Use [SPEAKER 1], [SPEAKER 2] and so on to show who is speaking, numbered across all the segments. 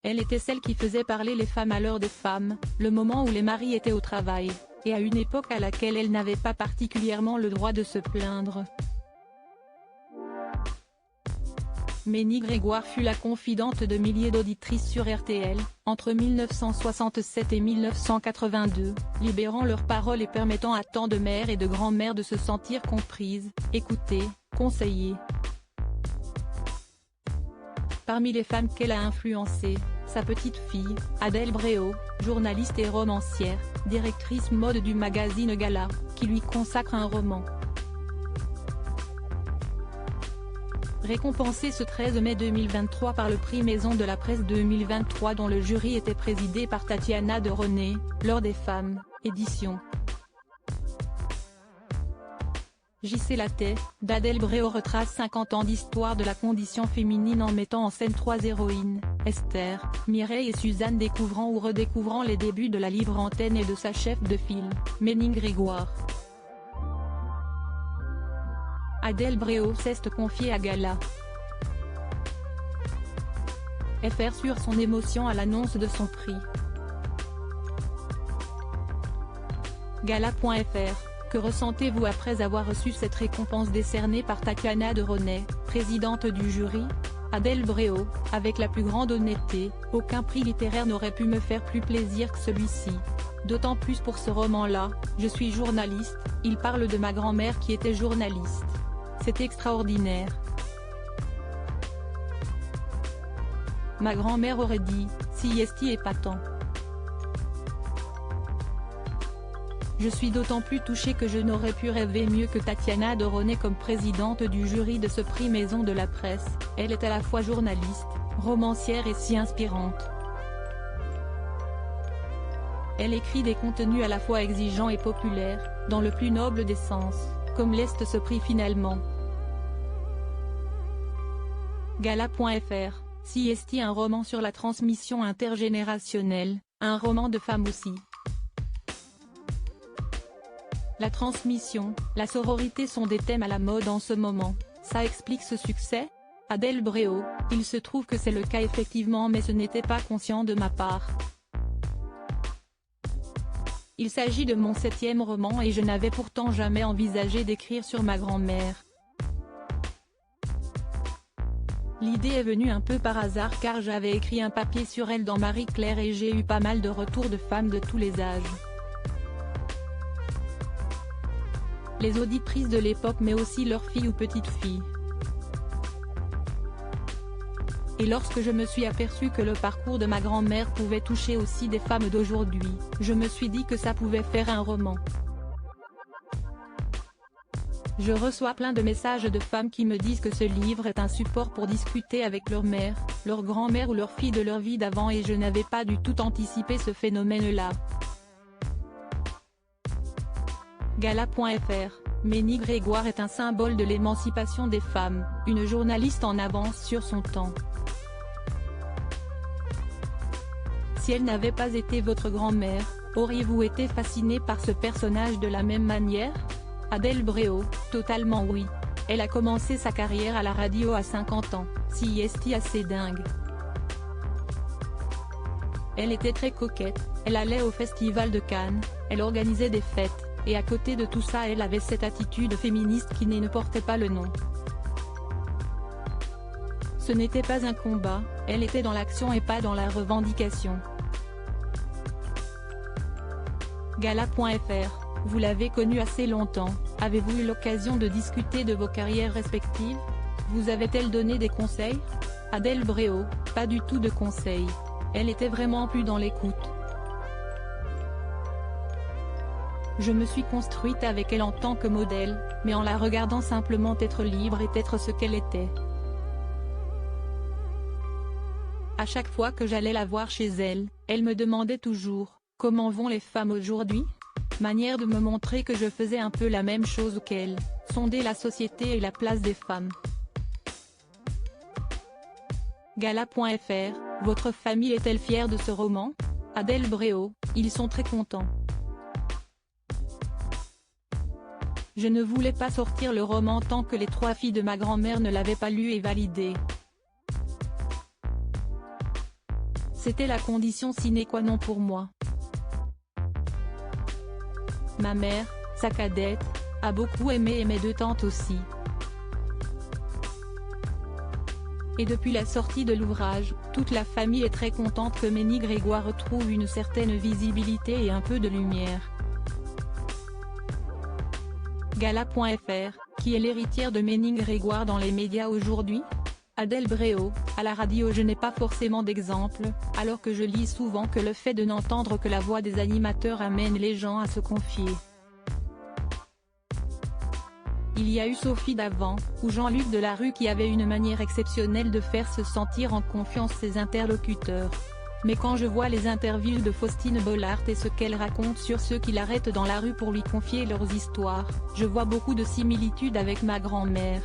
[SPEAKER 1] Elle était celle qui faisait parler les femmes à l'heure des femmes, le moment où les maris étaient au travail, et à une époque à laquelle elles n'avaient pas particulièrement le droit de se plaindre. Ménie Grégoire fut la confidente de milliers d'auditrices sur RTL, entre 1967 et 1982, libérant leurs paroles et permettant à tant de mères et de grand-mères de se sentir comprises, écoutées, conseillées. Parmi les femmes qu'elle a influencées, sa petite fille, Adèle Bréau, journaliste et romancière, directrice mode du magazine Gala, qui lui consacre un roman. Récompensée ce 13 mai 2023 par le prix Maison de la Presse 2023 dont le jury était présidé par Tatiana de René, lors des Femmes, édition. J.C. Lattès, d'Adèle Bréau retrace 50 ans d'histoire de la condition féminine en mettant en scène 3 héroïnes, Esther, Mireille et Suzanne découvrant ou redécouvrant les débuts de la libre antenne et de sa chef de file, Ménie Grégoire. Adèle Bréau s'est confiée à Gala. FR sur son émotion à l'annonce de son prix. Gala.fr. Que ressentez-vous après avoir reçu cette récompense décernée par Tatiana de René, présidente du jury? Adèle Bréau, avec la plus grande honnêteté, aucun prix littéraire n'aurait pu me faire plus plaisir que celui-ci. D'autant plus pour ce roman-là, je suis journaliste, il parle de ma grand-mère qui était journaliste. C'est extraordinaire. Ma grand-mère aurait dit, si esti épatant. Je suis d'autant plus touchée que je n'aurais pu rêver mieux que Tatiana de René comme présidente du jury de ce prix Maison de la Presse. Elle est à la fois journaliste, romancière et si inspirante. Elle écrit des contenus à la fois exigeants et populaires, dans le plus noble des sens, comme l'est ce prix finalement. Gala.fr. Si esti un roman sur la transmission intergénérationnelle, un roman de femme aussi. La transmission, la sororité sont des thèmes à la mode en ce moment, ça explique ce succès? Adèle Bréau, il se trouve que c'est le cas effectivement mais ce n'était pas conscient de ma part. Il s'agit de mon 7e roman et je n'avais pourtant jamais envisagé d'écrire sur ma grand-mère. L'idée est venue un peu par hasard car j'avais écrit un papier sur elle dans Marie-Claire et j'ai eu pas mal de retours de femmes de tous les âges. Les auditrices de l'époque mais aussi leurs filles ou petites-filles. Et lorsque je me suis aperçue que le parcours de ma grand-mère pouvait toucher aussi des femmes d'aujourd'hui, je me suis dit que ça pouvait faire un roman. Je reçois plein de messages de femmes qui me disent que ce livre est un support pour discuter avec leur mère, leur grand-mère ou leur fille de leur vie d'avant et je n'avais pas du tout anticipé ce phénomène-là. Gala.fr. Ménie Grégoire est un symbole de l'émancipation des femmes, une journaliste en avance sur son temps. Si elle n'avait pas été votre grand-mère, auriez-vous été fasciné par ce personnage de la même manière? Adèle Bréau, totalement oui. Elle a commencé sa carrière à la radio à 50 ans, si esti assez dingue. Elle était très coquette, elle allait au festival de Cannes, elle organisait des fêtes, et à côté de tout ça elle avait cette attitude féministe qui ne portait pas le nom. Ce n'était pas un combat, elle était dans l'action et pas dans la revendication. Gala.fr. Vous l'avez connue assez longtemps, avez-vous eu l'occasion de discuter de vos carrières respectives? Vous avait-elle donné des conseils? Adèle Bréau, pas du tout de conseils. Elle était vraiment plus dans l'écoute. Je me suis construite avec elle en tant que modèle, mais en la regardant simplement être libre et être ce qu'elle était. À chaque fois que j'allais la voir chez elle, elle me demandait toujours, comment vont les femmes aujourd'hui? Manière de me montrer que je faisais un peu la même chose qu'elle, sonder la société et la place des femmes. Gala.fr. Votre famille est-elle fière de ce roman? Adèle Bréau, ils sont très contents. Je ne voulais pas sortir le roman tant que les 3 filles de ma grand-mère ne l'avaient pas lu et validé. C'était la condition sine qua non pour moi. Ma mère, sa cadette, a beaucoup aimé et mes deux tantes aussi. Et depuis la sortie de l'ouvrage, toute la famille est très contente que Ménie Grégoire retrouve une certaine visibilité et un peu de lumière. Gala.fr, qui est l'héritière de Ménie Grégoire dans les médias aujourd'hui? Adèle Bréau, à la radio je n'ai pas forcément d'exemple, alors que je lis souvent que le fait de n'entendre que la voix des animateurs amène les gens à se confier. Il y a eu Sophie Davant, ou Jean-Luc Delarue qui avait une manière exceptionnelle de faire se sentir en confiance ses interlocuteurs. Mais quand je vois les interviews de Faustine Bollaert et ce qu'elle raconte sur ceux qui l'arrêtent dans la rue pour lui confier leurs histoires, je vois beaucoup de similitudes avec ma grand-mère.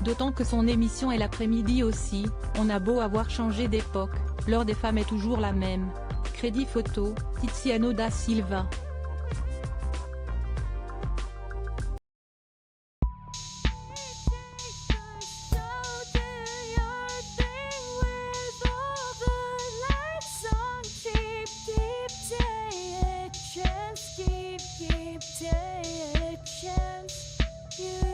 [SPEAKER 1] D'autant que son émission est l'après-midi aussi, on a beau avoir changé d'époque, l'heure des femmes est toujours la même. Crédit photo, Tiziano da Silva.
[SPEAKER 2] Keep taking chances. You